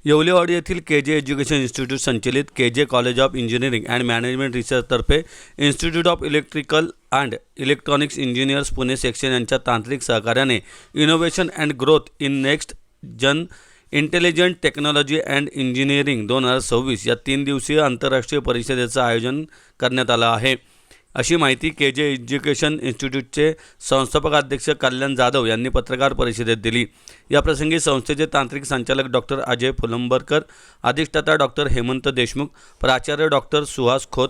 येवलेवाडी येथील के.जे. Education institute संचलित K J. College of engineering and management रिसर्चतर्फे institute of electrical and electronics engineers Pune section यांच्या तांत्रिक सहकार्याने innovation and growth in next gen intelligent technology and engineering 2026 या 3 दिवसीय आंतरराष्ट्रीय परिषदेचं आयोजन करण्यात आलं आहे, अशी माहिती के.जे. एज्युकेशन इन्स्टिट्यूटचे संस्थापक अध्यक्ष कल्याण जाधव यांनी पत्रकार परिषदेत दिली। याप्रसंगी संस्थेचे तांत्रिक संचालक डॉक्टर अजय फुलंबरकर, अधिष्ठाता डॉक्टर हेमंत देशमुख, प्राचार्य डॉक्टर सुहास खोत,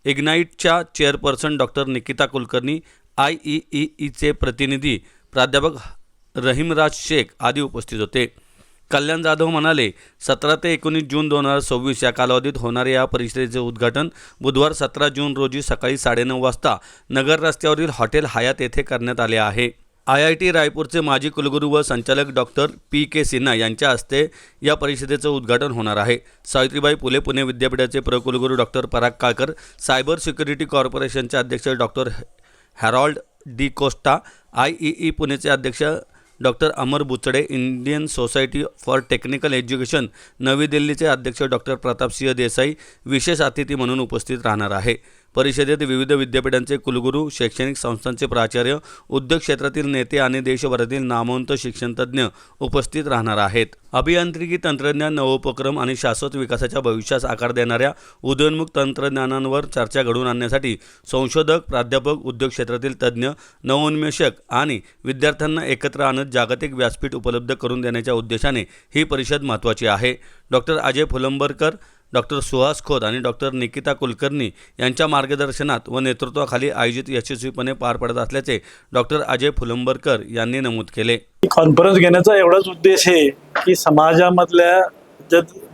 इग्नाइटच्या चेअरपर्सन डॉक्टर निकिता कुलकर्णी, IEEEचे प्रतिनिधी प्राध्यापक रहीमराज शेख आदी उपस्थित होते। कल्याण जाधव म्हणाले, 17 ते 19 जून 2026 या कालावधीत होणाऱ्या या परिषदेचे उद्घाटन बुधवार 17 जून रोजी सकाळी 9:30 वाजता नगर रस्त्यावरील हॉटेल हयात येथे करण्यात आले आहे। IIT रायपूरचे माजी कुलगुरू व संचालक डॉक्टर P.K. सिन्हा यांच्या हस्ते या परिषदेचं उद्घाटन होणार आहे। सावित्रीबाई फुले पुणे विद्यापीठाचे प्रकुलगुरू डॉक्टर पराग काळकर, सायबर सिक्युरिटी कॉर्पोरेशनचे अध्यक्ष doctor Harold D Costa, IEE पुणेचे अध्यक्ष doctor Amar Buchade, Indian society for technical education नवी दिल्लीचे अध्यक्ष डॉक्टर प्रतापसिंह देसाई विशेष अतिथी म्हणून उपस्थित राहणार आहे। परिषदेत विविध विद्यापीठांचे कुलगुरू, शैक्षणिक संस्थांचे प्राचार्य, उद्योग क्षेत्रातील नेते आणि देशभरातील नामवंत शिक्षणतज्ज्ञ उपस्थित राहणार आहेत। अभियांत्रिकी तंत्रज्ञान, नवोपक्रम आणि शाश्वत विकासाच्या भविष्यास आकार देणाऱ्या उदयोन्मुख तंत्रज्ञानांवर चर्चा घडवून आणण्यासाठी संशोधक, प्राध्यापक, उद्योग क्षेत्रातील तज्ज्ञ, नवोन्मेषक आणि विद्यार्थ्यांना एकत्र आणत जागतिक व्यासपीठ उपलब्ध करून देण्याच्या उद्देशाने ही परिषद महत्त्वाची आहे। डॉक्टर अजय फुलंबरकर, डॉक्टर सुहास खोत आणि डॉक्टर निकिता कुलकर्णी यांच्या मार्गदर्शनात व नेतृत्वाखाली आयोजित यशस्वीपणे पार पडत असल्याचे डॉक्टर अजय फुलंबरकर यांनी नमूद केले। कॉन्फरन्स घेण्याचा एवढाच उद्देश आहे की समाजामधल्या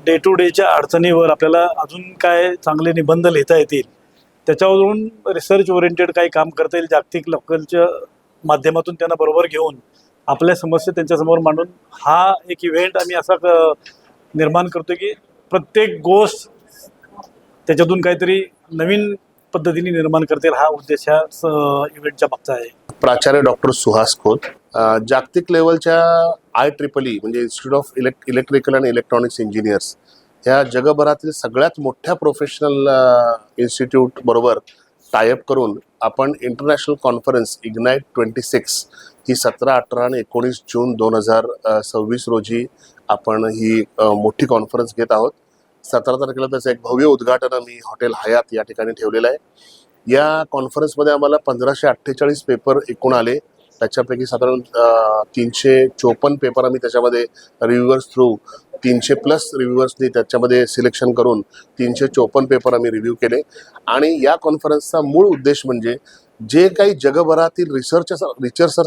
डे टू डेच्या अडचणीवर आपल्याला अजून काय चांगले निबंध लिहिता येतील, त्याच्यावरून रिसर्च ओरिएंटेड काही काम करता येईल, जागतिक लोकलच्या माध्यमातून त्यांना बरोबर घेऊन आपल्या समस्या त्यांच्यासमोर मांडून हा एक इव्हेंट आम्ही असा निर्माण करतो की प्रत्येक गोष्ट त्याच्यातून काहीतरी नवीन पद्धतीने निर्माण करतील, हा उद्देश ह्या इव्हेंटच्या मागचा आहे। प्राचार्य डॉक्टर सुहास खोत, जागतिक लेवलच्या IEEE म्हणजे institute of electrical and electronics engineers ह्या जगभरातील सगळ्यात मोठ्या प्रोफेशनल इन्स्टिट्यूट बरोबर टायअप करून आपण इंटरनॅशनल कॉन्फरन्स इग्नाइट 26 ही 17, 18 आणि 19 जून 2026 रोजी आपण ही मोठी कॉन्फरन्स घेत आहोत। 17 तारखेला त्याचं एक भव्य उद्घाटन आम्ही हॉटेल हयात या ठिकाणी ठेवलेलं आहे। या कॉन्फरन्समध्ये आम्हाला 1548 पेपर एकूण आले, त्याच्यापैकी साधारण 354 पेपर आम्ही त्याच्यामध्ये रिव्ह्यूअर्स थ्रू 300+ रिव्ह्यूअर्सनी त्याच्यामध्ये सिलेक्शन करून 354 पेपर आम्ही रिव्ह्यू केले। आणि या कॉन्फरन्सचा मूळ उद्देश म्हणजे जे काही जगभरातील रिसर्चर्स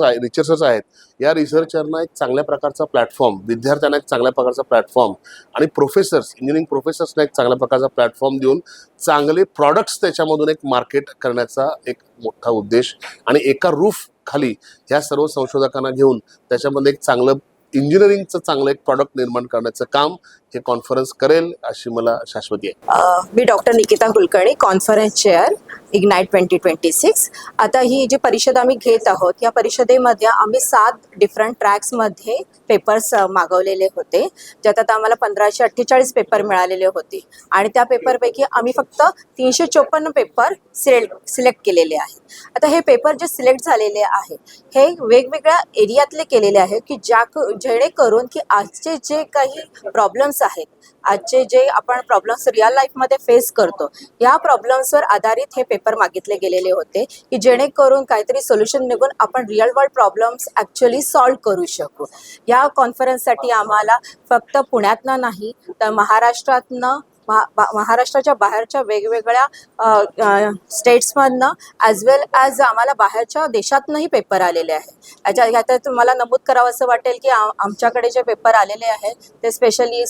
आहेत या रिसर्चरना एक चांगल्या प्रकारचा प्लॅटफॉर्म, विद्यार्थ्यांना एक चांगल्या प्रकारचा प्लॅटफॉर्म आणि इंजिनिअरिंग प्रोफेसर्सना एक चांगल्या प्रकारचा प्लॅटफॉर्म देऊन चांगले प्रॉडक्ट्स त्याच्यामधून एक मार्केट करण्याचा एक मोठा उद्देश आणि एका रूफ खाली ह्या सर्व संशोधकांना घेऊन त्याच्यामध्ये एक चांगलं इंजिनिअरिंगचं चांगलं एक प्रॉडक्ट निर्माण करण्याचं काम हे कॉन्फरन्स करेल अशी मला शाश्वती आहे। मी doctor Nikita Kulkarni, conference chair Ignite 2026। आता ही जी परिषद आम्ही घेत आहोत, या परिषदेमध्ये आम्ही 7 डिफरंट ट्रॅक्समध्ये पेपर्स मागवलेले होते, ज्यात आम्हाला 1548 पेपर मिळालेले होते आणि त्या पेपरपैकी आम्ही फक्त 354 पेपर सिलेक्ट केलेले आहेत। आता हे पेपर जे सिलेक्ट झालेले आहे हे वेगवेगळ्या एरियातले केलेले आहे की जेणेकरून की आजचे जे काही प्रॉब्लेम्स आहेत, आजचे जे आपण प्रॉब्लेम्स रिअल लाईफमध्ये फेस करतो, या प्रॉब्लेम्सवर आधारित हे पेपर मागितले गेलेले होते की जेणेकरून काहीतरी सोल्युशन निघून आपण real world problems actually solve करू शकू। या कॉन्फरन्ससाठी आम्हाला फक्त पुण्यातनं नाही तर महाराष्ट्राच्या बाहेरच्या वेगवेगळ्या स्टेट्समधनं ॲज वेल ॲज आम्हाला बाहेरच्या देशातनंही पेपर आलेले आहेत। यात तुम्हाला नमूद करावं असं वाटेल की आमच्याकडे जे पेपर आलेले आहेत ते स्पेशली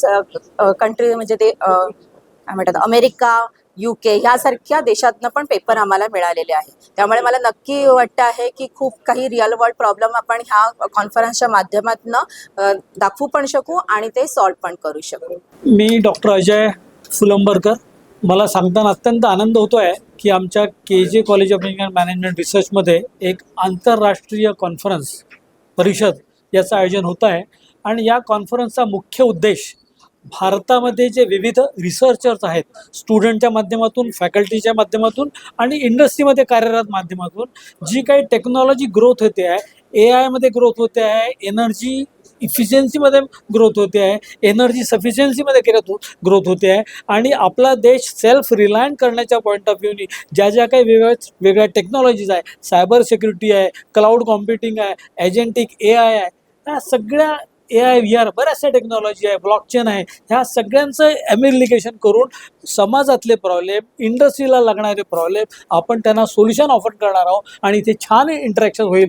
कंट्री म्हणजे ते काय म्हणतात अमेरिका, UK ह्यासारख्या देशातनं पण पेपर आम्हाला मिळालेले आहे। त्यामुळे मला नक्की वाटतं आहे की खूप काही रिअल वर्ल्ड प्रॉब्लेम आपण ह्या कॉन्फरन्सच्या माध्यमातून दाखवू पण शकू आणि ते सॉल्व पण करू शकू। मी डॉक्टर अजय फुलंबरकर, मला सांगताना अत्यंत आनंद होतो आहे की आमच्या के.जे. कॉलेज ऑफ इंजिनिअरिंग मॅनेजमेंट रिसर्चमध्ये एक आंतरराष्ट्रीय कॉन्फरन्स परिषद याचं आयोजन होत आहे आणि या कॉन्फरन्सचा मुख्य उद्देश भारतामध्ये जे विविध रिसर्चर्स आहेत स्टुडंटच्या माध्यमातून, फॅकल्टीच्या माध्यमातून आणि इंडस्ट्रीमध्ये कार्यरत माध्यमातून जी काही टेक्नॉलॉजी ग्रोथ होते आहे, AI मध्ये ग्रोथ होते आहे, एनर्जी इफिशियन्सीमध्ये ग्रोथ होते आहे, एनर्जी सफिशियन्सीमध्ये ग्रोथ होते आहे आणि आपला देश सेल्फ रिलायंट करण्याच्या पॉईंट ऑफ व्ह्यूनी ज्या काही वेगळ्या टेक्नॉलॉजीज आहे, सायबर सिक्युरिटी आहे, क्लाउड कॉम्प्युटिंग आहे, एजंटिक AI आहे, ह्या सगळ्या AI VR बऱ्याचशा टेक्नॉलॉजी आहे, ब्लॉकचेन आहे, ह्या सगळ्यांचं एम्प्लिकेशन करून समाजातले प्रॉब्लेम, इंडस्ट्रीला लागणारे प्रॉब्लेम आपण त्यांना सोल्युशन ऑफर करणार आहोत आणि इथे छान इंटरॅक्शन होईल